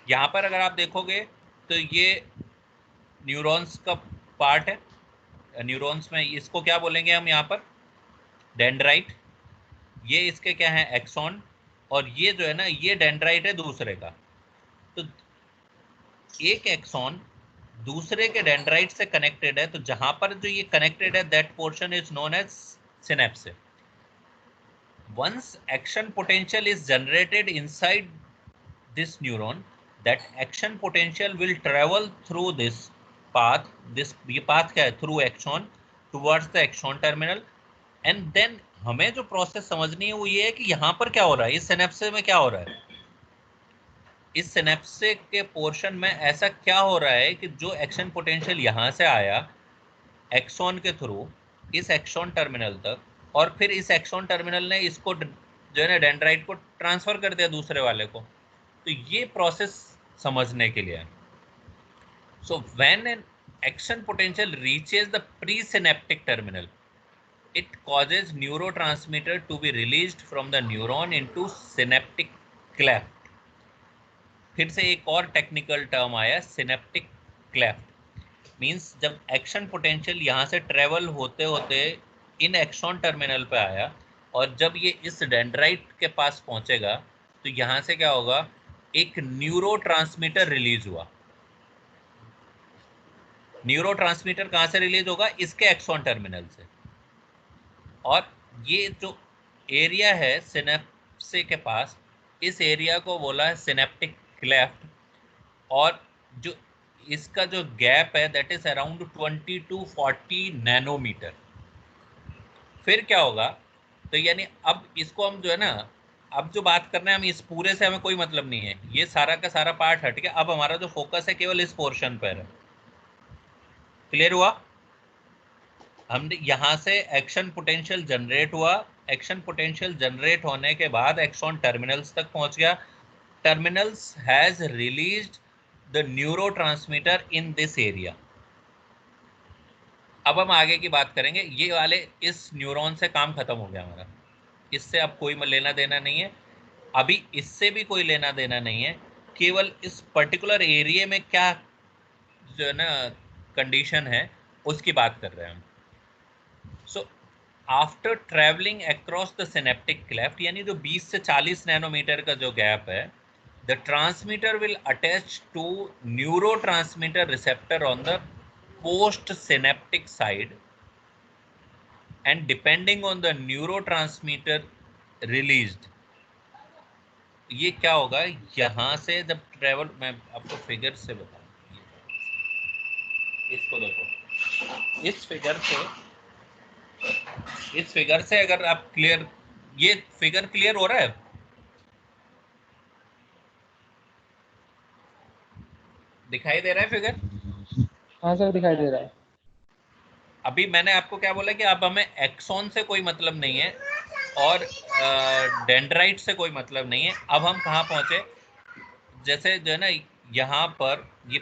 यहाँ पर अगर आप देखोगे तो ये न्यूरॉन्स का पार्ट है। न्यूरॉन्स में इसको क्या बोलेंगे हम यहाँ पर, डेंड्राइट। ये इसके क्या है, एक्सॉन। और ये जो है ना ये डेंड्राइट है दूसरे का। तो एक एक्सॉन दूसरे के डेंड्राइट से कनेक्टेड है, तो जहां पर जो ये कनेक्टेड है that portion is known as synapse. Once action potential is generated inside this neuron, that action potential will travel through this path, ये path क्या है, through axon towards the axon terminal। and then हमें जो process समझनी है वो ये है कि यहाँ पर क्या हो रहा है, इस सिनेप्स में क्या हो रहा है। इस सिनेप्स के पोर्शन में ऐसा क्या हो रहा है कि जो एक्शन पोटेंशियल यहाँ से आया एक्सॉन के थ्रू इस एक्सॉन टर्मिनल तक, और फिर इस एक्सॉन टर्मिनल ने इसको जो है ना डेंड्राइट को ट्रांसफर कर दिया दूसरे वाले को। तो ये प्रोसेस समझने के लिए। So when an action potential reaches the presynaptic terminal, it causes neurotransmitter to be released from the neuron into synaptic cleft. फिर से एक और टेक्निकल टर्म आया, सिनेप्टिक क्लेफ्ट। मींस जब एक्शन पोटेंशियल यहाँ से ट्रेवल होते होते इन एक्सॉन टर्मिनल पे आया और जब ये इस डेंड्राइट के पास पहुंचेगा तो यहाँ से क्या होगा, एक न्यूरोट्रांसमीटर रिलीज हुआ। न्यूरोट्रांसमीटर कहाँ से रिलीज होगा? इसके एक्सॉन टर्मिनल से। और ये जो एरिया है सिनेप्स के पास, इस एरिया को बोला है सिनेप्टिक क्लेफ्ट, और जो इसका जो गैप है that is around 20 to 40 nanometer. फिर क्या होगा? तो यानी अब इसको हम जो है ना, अब जो बात कर रहे हैं हम, इस पूरे से हमें कोई मतलब नहीं है, ये सारा का सारा पार्ट हट गया। अब हमारा जो फोकस है केवल इस पोर्शन पर है। क्लियर हुआ? हम यहाँ से एक्शन पोटेंशियल जनरेट हुआ, एक्शन पोटेंशियल जनरेट होने के बाद एक्सॉन टर्मिनल्स तक पहुंच गया। Terminals has released the neurotransmitter in this area. अब हम आगे की बात करेंगे। ये वाले इस न्यूरॉन से काम खत्म हो गया हमारा, इससे अब कोई लेना देना नहीं है, अभी इससे भी कोई लेना देना नहीं है। केवल इस पर्टिकुलर एरिया में क्या जो है ना कंडीशन है उसकी बात कर रहे हैं हम। So after travelling across the synaptic cleft, यानी जो 20 से 40 नैनोमीटर का जो गैप है, the transmitter will attach to neurotransmitter receptor on the postsynaptic side, and depending on the neurotransmitter released, ये क्या होगा? यहाँ से जब ट्रेवल, मैं आपको फिगर से बताऊँ, इसको देखो, इस फिगर से अगर आप क्लियर, ये फिगर क्लियर हो रहा है? दिखाई दे रहा है फिगर? हाँ सर, दिखाई दे रहा है। अभी मैंने आपको क्या बोला कि अब हमें एक्सॉन से कोई मतलब नहीं है और डेंड्राइट से कोई मतलब नहीं है। अब हम कहाँ पहुंचे? जैसे जो है ना यहाँ पर ये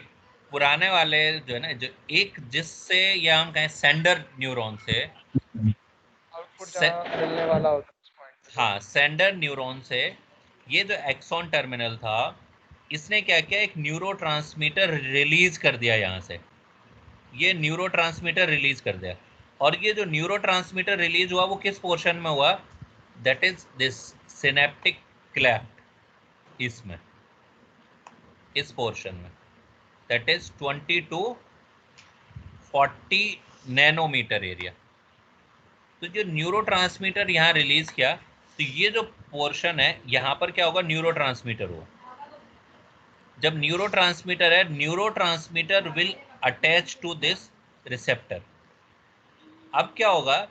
पुराने वाले जो है ना, जो एक जिससे या हम कहें सेंडर न्यूरॉन से, आउटपुट जहाँ मिलने वाला होता है उस पॉइंट पे। हाँ, सेंडर न्यूरॉन से ये जो एक्सॉन टर्मिनल था, इसने क्या किया? एक न्यूरोट्रांसमीटर रिलीज कर दिया यहाँ से, ये न्यूरोट्रांसमीटर रिलीज कर दिया। और ये जो न्यूरोट्रांसमीटर रिलीज हुआ वो किस पोर्शन में हुआ? That is this synaptic cleft, इसमें, इस पोर्शन में, that is 20 to 40 nanometer area. तो जो न्यूरोट्रांसमीटर यहाँ रिलीज किया, तो ये जो पोर्शन है यहाँ पर क्या होगा? न्यूरोट्रांसमीटर हुआ। जब न्यूरोट्रांसमीटर है, neurotransmitter will attach to this receptor. अब क्या होगा?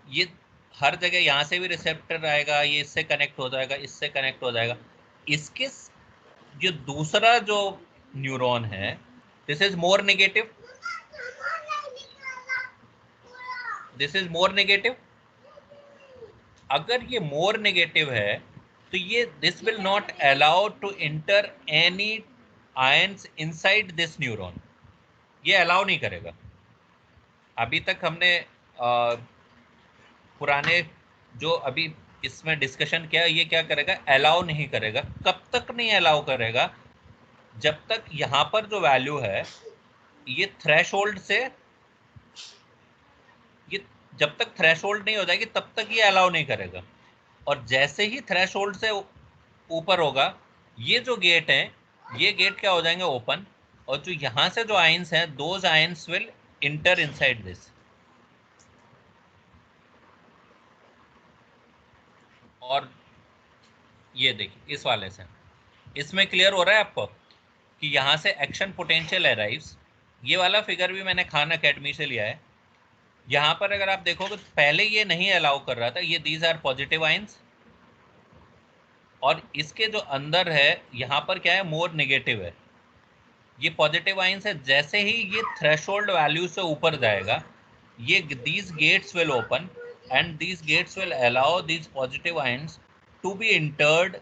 ये हर जगह यहाँ से भी रिसेप्टर आएगा, ये इससे कनेक्ट हो जाएगा, इससे कनेक्ट हो जाएगा। इसके जो दूसरा जो न्यूरॉन है, this is more negative, this is more negative. अगर ये मोर नेगेटिव है तो ये this will not allow to enter any ions inside this neuron, ये अलाउ नहीं करेगा। अभी तक हमने पुराने जो अभी इसमें डिस्कशन किया, ये क्या करेगा? अलाउ नहीं करेगा। कब तक नहीं अलाउ करेगा? जब तक यहाँ पर जो वैल्यू है ये थ्रेशोल्ड से, ये जब तक थ्रेशोल्ड नहीं हो जाएगी तब तक ये अलाउ नहीं करेगा। और जैसे ही थ्रेशोल्ड से ऊपर होगा, ये जो गेट है, ये गेट क्या हो जाएंगे? ओपन। और जो यहाँ से जो आयंस हैं, those ions will inter inside this. और ये देखिए इस वाले से, इसमें क्लियर हो रहा है आपको कि यहाँ से एक्शन पोटेंशियल अराइव्स। ये वाला फिगर भी मैंने खान एकेडमी से लिया है। यहाँ पर अगर आप देखोगे तो पहले ये नहीं अलाउ कर रहा था, ये दीज आर पॉजिटिव आयंस, और इसके जो अंदर है यहाँ पर क्या है? मोर नेगेटिव है। ये पॉजिटिव आयंस है। जैसे ही ये थ्रेशोल्ड वैल्यू से ऊपर जाएगा, ये these gates will open and these gates will allow these positive ions to be entered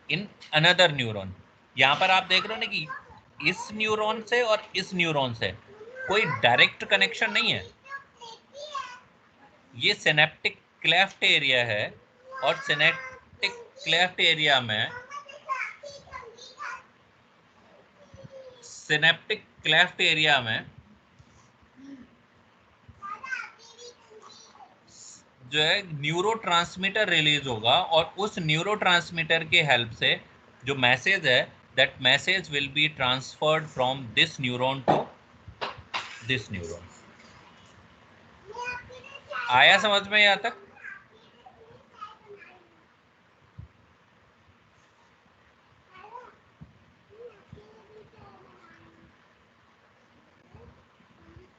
in another neuron. यहाँ पर आप देख रहे हो ना कि इस न्यूरॉन से और इस न्यूरॉन से कोई डायरेक्ट कनेक्शन नहीं है। ये सिनेप्टिक क्लेफ्ट एरिया है, और सिनेप्टिक क्लेफ्ट एरिया में, सिनेप्टिक क्लेफ्ट एरिया में जो है न्यूरोट्रांसमीटर रिलीज होगा, और उस न्यूरोट्रांसमीटर के हेल्प से जो मैसेज है, that message will be transferred from this neuron to this neuron. आया समझ में यहाँ तक?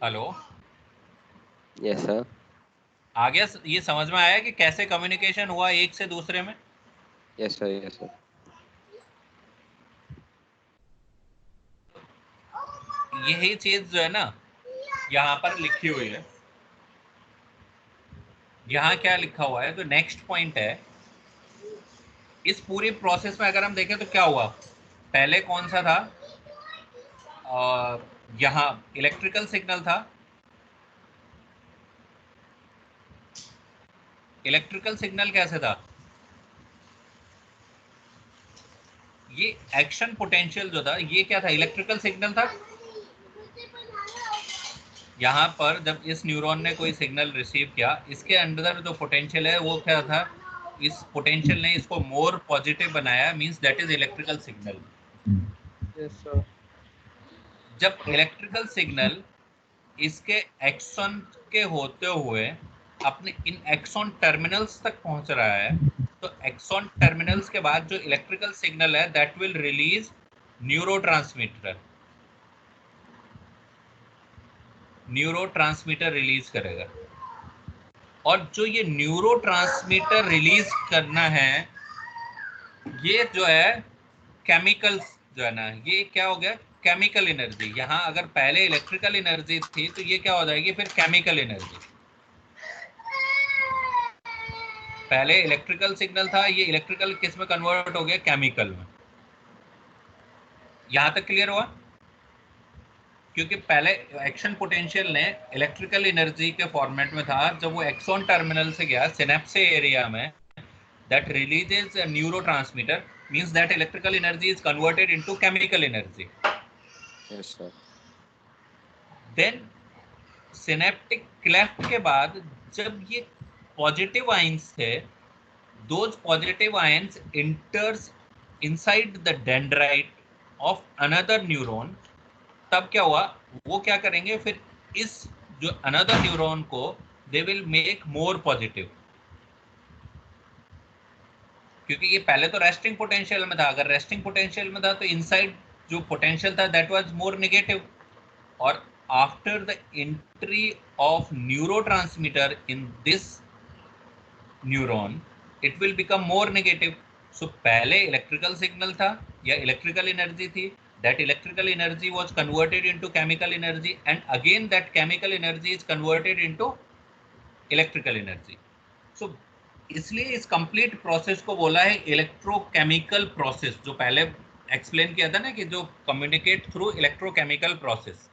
Hello, Yes, sir. आ गया? ये समझ में आया कि कैसे कम्युनिकेशन हुआ एक से दूसरे में? Yes, sir. Yes, sir. यही चीज जो है ना यहाँ पर लिखी हुई है। यहाँ क्या लिखा हुआ है? तो नेक्स्ट पॉइंट है, इस पूरी प्रोसेस में अगर हम देखें तो क्या हुआ, पहले कौन सा था? यहाँ इलेक्ट्रिकल सिग्नल था। इलेक्ट्रिकल सिग्नल कैसे था? ये एक्शन पोटेंशियल जो था, ये क्या था? इलेक्ट्रिकल सिग्नल था। यहाँ पर जब इस न्यूरॉन ने कोई सिग्नल रिसीव किया, इसके अंदर जो पोटेंशियल है वो क्या था? इस पोटेंशियल ने इसको मोर पॉजिटिव बनाया, means that is electrical signal. Yes sir. जब इलेक्ट्रिकल सिग्नल इसके एक्सन के होते हुए अपने इन एक्सॉन टर्मिनल्स तक पहुंच रहा है, तो एक्सॉन टर्मिनल्स के बाद जो इलेक्ट्रिकल सिग्नल है that will release neurotransmitter release करेगा। और जो ये न्यूरोट्रांसमीटर रिलीज करना है, ये जो है केमिकल जो है ना, ये क्या हो गया? Chemical energy. यहाँ अगर पहले इलेक्ट्रिकल एनर्जी थी तो ये क्या हो जाएगी फिर? Chemical energy. पहले इलेक्ट्रिकल सिग्नल था, ये इलेक्ट्रिकल किस में कन्वर्ट हो गया? केमिकल में। यहां तक क्लियर हुआ? क्योंकि पहले एक्शन पोटेंशियल ने इलेक्ट्रिकल एनर्जी के फॉर्मेट में था, जब वो एक्सॉन टर्मिनल से गया सिनेप्स एरिया में, that releases a neurotransmitter, means that electrical energy is converted into chemical energy. Yes, sir. Then synaptic cleft के बाद जब ये पॉजिटिव आयंस थे, those positive ions enters inside the dendrite of another neuron, तब क्या हुआ? वो क्या करेंगे फिर? इस जो another neuron को they will make more positive, क्योंकि ये पहले तो रेस्टिंग पोटेंशियल में था। अगर रेस्टिंग पोटेंशियल में था तो इनसाइड जो पोटेंशियल था दैट वाज मोर नेगेटिव, और after the entry of neurotransmitter in this neuron it will become more negative. So पहले इलेक्ट्रिकल सिग्नल था या इलेक्ट्रिकल एनर्जी थी, that electrical energy was converted into chemical energy, and again that chemical energy is converted into electrical energy. So इसलिए इस complete process को बोला है electrochemical process, जो पहले एक्सप्लेन किया था ना कि जो communicate through electrochemical process.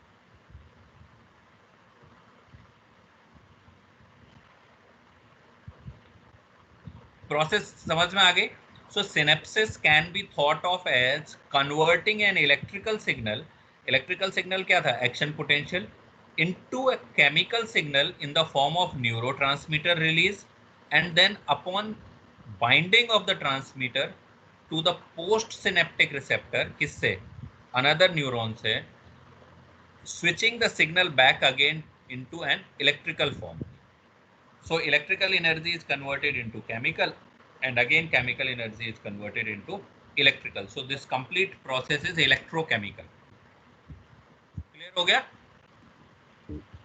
Process समझ में आ गई? So synapsis can be thought of as converting an electrical signal क्या था? Action potential, into a chemical signal in the form of neurotransmitter release, and then upon binding of the transmitter to the postsynaptic receptor, किससे? another neuron से, switching the signal back again into an electrical form. So electrical energy is converted into chemical, and again chemical energy is converted into electrical. So this complete process is electrochemical. Clear हो गया?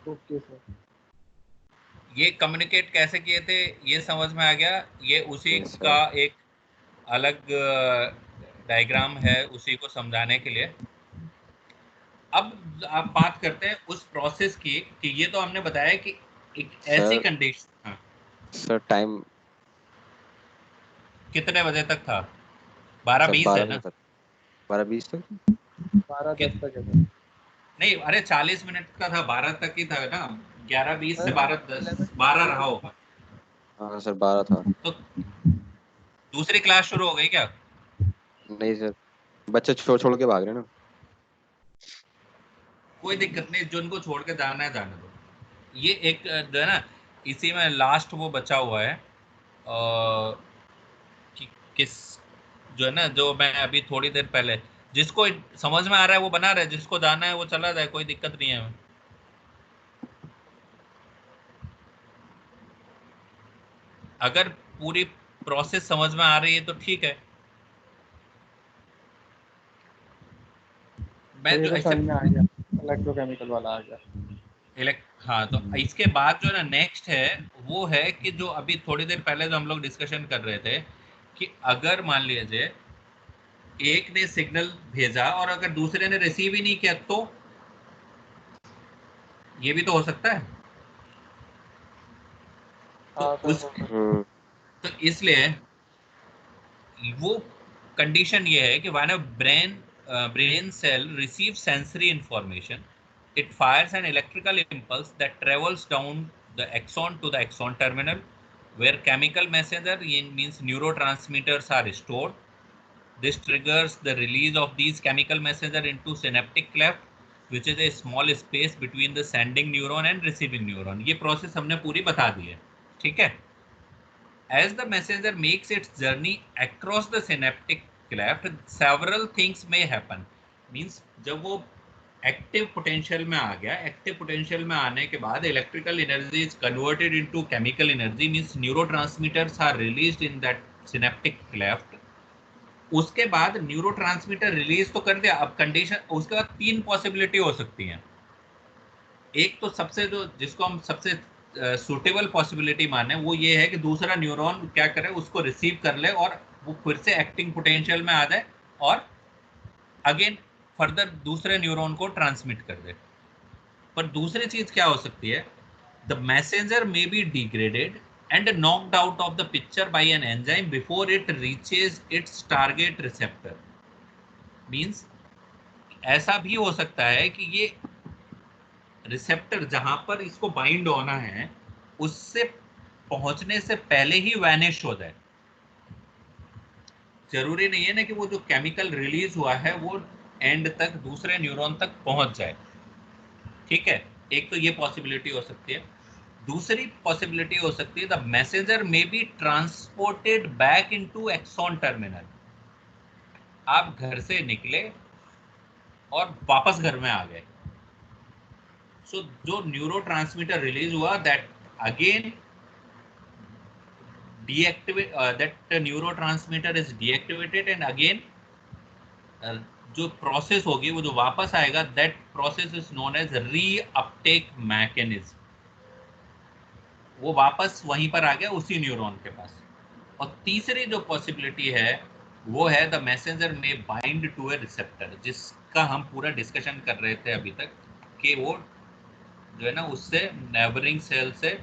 Okay sir. ये communicate कैसे किए थे ये समझ में आ गया? ये उसी Yes, sir. का एक अलग डायग्राम है उसी को समझाने के लिए। अब आप बात करते हैं उस प्रोसेस की कि ये तो हमने बताया कि एक ऐसी Sir. कंडीशन। हाँ, Sir, time. कितने बजे तक था? 12:20 है ना? 12:20 तक। 12:10 तक है सर। नहीं, अरे 40 मिनट का था, 12 तक ही था ना। 11:20 से 12:10, 12 रहा होगा। हाँ सर, 12 था। तो दूसरी क्लास शुरू हो गई क्या? नहीं सर, बच्चे छोड़ के भाग रहे हैं ना। कोई दिक्कत नहीं, जो उनको छोड़ के जाना है जाने दो। ये एक जो है ना, इसी में लास्ट वो बचा हुआ है कि किस जो है ना, जो मैं अभी थोड़ी देर पहले, जिसको समझ में आ रहा है वो बना रहा है, जिसको जाना है वो चला जाए, कोई दिक्कत नहीं है। अगर पूरी प्रोसेस समझ में आ रही है तो ठीक है। मैं तो ये जो तो ऐसे समझ में आ गया, इलेक्ट्रोकेमिकल वाला आ गया। हाँ, तो इसके बाद जो ना नेक्स्ट है वो है कि जो अभी थोड़ी देर पहले जो हम लोग डिस्कशन कर रहे थे कि अगर मान लीजिए एक ने सिग्नल भेजा और अगर दूसरे ने रिसीव ही नहीं किया तो ये भी तो हो सकता है। तो हाँ उस तो इसलिए वो कंडीशन ये है कि when a brain cell receives sensory information, it fires an electrical impulse that travels down the axon to the axon terminal, where chemical messenger means neurotransmitters are stored. This triggers the release of these chemical messenger into synaptic cleft, which is a small space between the sending neuron and receiving neuron. ये process हमने पूरी बता दी है, ठीक है। As the messenger makes its journey across the synaptic cleft, several things may happen. Means जब वो active potential में आ गया, एक्टिव पोटेंशियल में आने के बाद electrical energy is converted into chemical energy, means neurotransmitters are released in that synaptic cleft. उसके बाद न्यूरोट्रांसमीटर रिलीज तो कर दिया, अब कंडीशन उसके बाद तीन पॉसिबिलिटी हो सकती हैं। एक तो सबसे जो जिसको हम सबसे सूटेबल पॉसिबिलिटी माने वो ये है कि दूसरा न्यूरॉन क्या करे, उसको रिसीव कर ले और वो फिर से एक्टिंग पोटेंशियल में आ जाए और अगेन फर्दर दूसरे न्यूरॉन को ट्रांसमिट कर दे। पर दूसरी चीज क्या हो सकती है, the messenger may be degraded and knocked out of the picture by an enzyme before it reaches its target receptor. Means ऐसा भी हो सकता है कि ये रिसेप्टर जहां पर इसको बाइंड होना है उससे पहुंचने से पहले ही वैनिश हो जाए। जरूरी नहीं है ना कि वो जो केमिकल रिलीज हुआ है वो एंड तक दूसरे न्यूरॉन तक पहुंच जाए, ठीक है। एक तो ये पॉसिबिलिटी हो सकती है। दूसरी पॉसिबिलिटी हो सकती है the messenger may be transported back into axon terminal. आप घर से निकले और वापस घर में आ गए, सो जो न्यूरोट्रांसमीटर रिलीज हुआ that again deactivate that neurotransmitter is deactivated and again जो प्रोसेस होगी वो जो वापस आएगा that process is known as reuptake mechanism. वो वापस वहीं पर आ गया उसी न्यूरॉन के पास। और तीसरी जो पॉसिबिलिटी है वो है द मैसेंजर में बाइंड टू ए रिसेप्टर, जिसका हम पूरा डिस्कशन कर रहे थे अभी तक कि वो जो है ना उससे नेबरिंग सेल से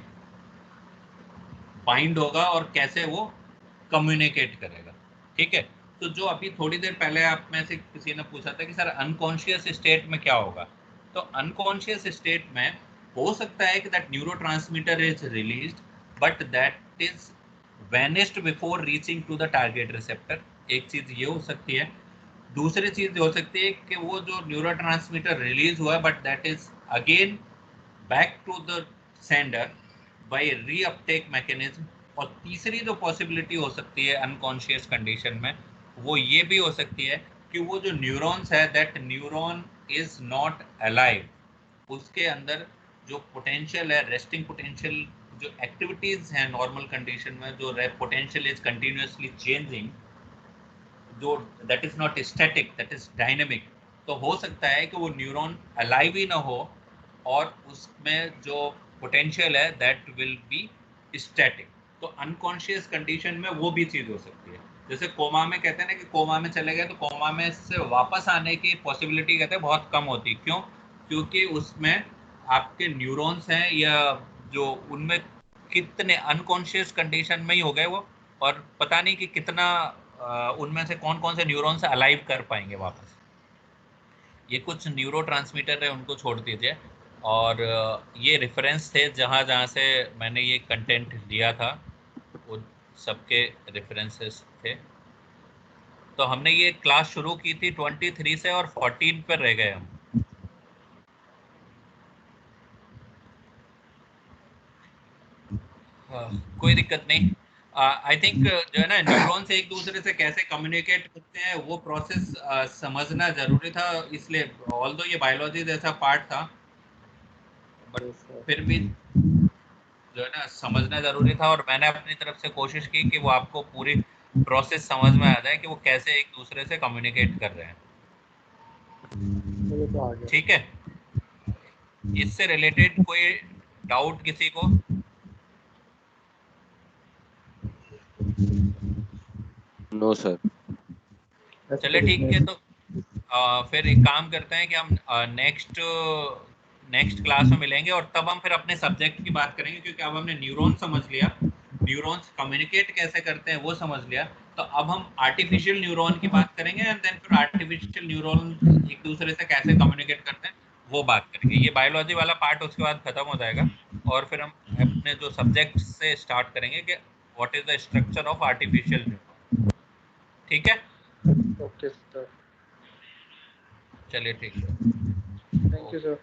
बाइंड होगा और कैसे वो कम्युनिकेट करेगा, ठीक है। तो जो अभी थोड़ी देर पहले आप में से किसी ने पूछा था कि सर अनकॉन्शियस स्टेट में क्या होगा, तो अनकॉन्शियस स्टेट में हो सकता है कि that neurotransmitter is released but that is vanished before reaching to the target receptor. एक चीज ये हो सकती है। दूसरी चीज हो सकती है कि वो जो न्यूरोट्रांसमीटर रिलीज हुआ but that is again back to the sender by reuptake mechanism. और तीसरी जो पॉसिबिलिटी हो सकती है अनकॉन्शियस कंडीशन में वो ये भी हो सकती है कि वो जो न्यूरॉन्स है that neuron is not alive, उसके अंदर जो पोटेंशियल है रेस्टिंग पोटेंशियल, जो एक्टिविटीज हैं नॉर्मल कंडीशन में जो पोटेंशियल इज कंटिन्यूसली चेंजिंग, जो that is not static that is dynamic. तो हो सकता है कि वो न्यूरॉन अलाइव ही ना हो और उसमें जो पोटेंशियल है दैट विल बी स्टैटिक। तो अनकॉन्शियस कंडीशन में वो भी चीज हो सकती है। जैसे कोमा में कहते हैं ना कि कोमा में चले गए तो कोमा में से वापस आने की पॉसिबिलिटी कहते हैं बहुत कम होती। क्यों? क्योंकि उसमें आपके न्यूरॉन्स हैं या जो उनमें कितने अनकॉन्शियस कंडीशन में ही हो गए वो, और पता नहीं कि कितना उनमें से कौन कौन से न्यूरॉन्स अलाइव कर पाएंगे वापस। ये कुछ न्यूरोट्रांसमीटर है उनको छोड़ दीजिए। और ये रेफरेंस थे जहाँ जहाँ से मैंने ये कंटेंट लिया था वो सबके रेफरेंसेस थे। तो हमने ये क्लास शुरू की थी 23 से और 14 पर रह गए हम। कोई दिक्कत नहीं। आई थिंक जो है ना न्यूरॉन्स एक दूसरे से कैसे कम्युनिकेट करते हैं वो प्रोसेस समझना जरूरी था, इसलिए ऑल्दो ये बायोलॉजी जैसा पार्ट था बट फिर भी जो है ना समझना जरूरी था, और मैंने अपनी तरफ से कोशिश की कि वो आपको पूरी प्रोसेस समझ में आ जाए कि वो कैसे एक दूसरे से कम्युनिकेट कर रहे हैं। मुझे तो आ गया। ठीक है, इससे रिलेटेड कोई डाउट किसी को? No sir. ऐसे चले तो ठीक कुछ है, नहीं। तो फिर एक काम करते हैं कि हम नेक्स्ट क्लास में मिलेंगे, और तब हम फिर अपने सब्जेक्ट की बात करेंगे, क्योंकि अब हमने न्यूरॉन समझ लिया, न्यूरॉन्स कम्युनिकेट कैसे करते हैं वो समझ लिया। तो अब हम आर्टिफिशियल न्यूरॉन की बात करेंगे, एंड देन फिर आर्टिफिशियल न्यूरॉन एक दूसरे से कैसे कम्युनिकेट करते हैं वो बात करेंगे। ये बायोलॉजी वाला पार्ट उसके बाद खत्म हो जाएगा, और फिर हम अपने जो सब्जेक्ट से स्टार्ट करेंगे कि what is the structure of artificial neuron. ठीक है, ओके सर, चलिए ठीक है। Thank you sir.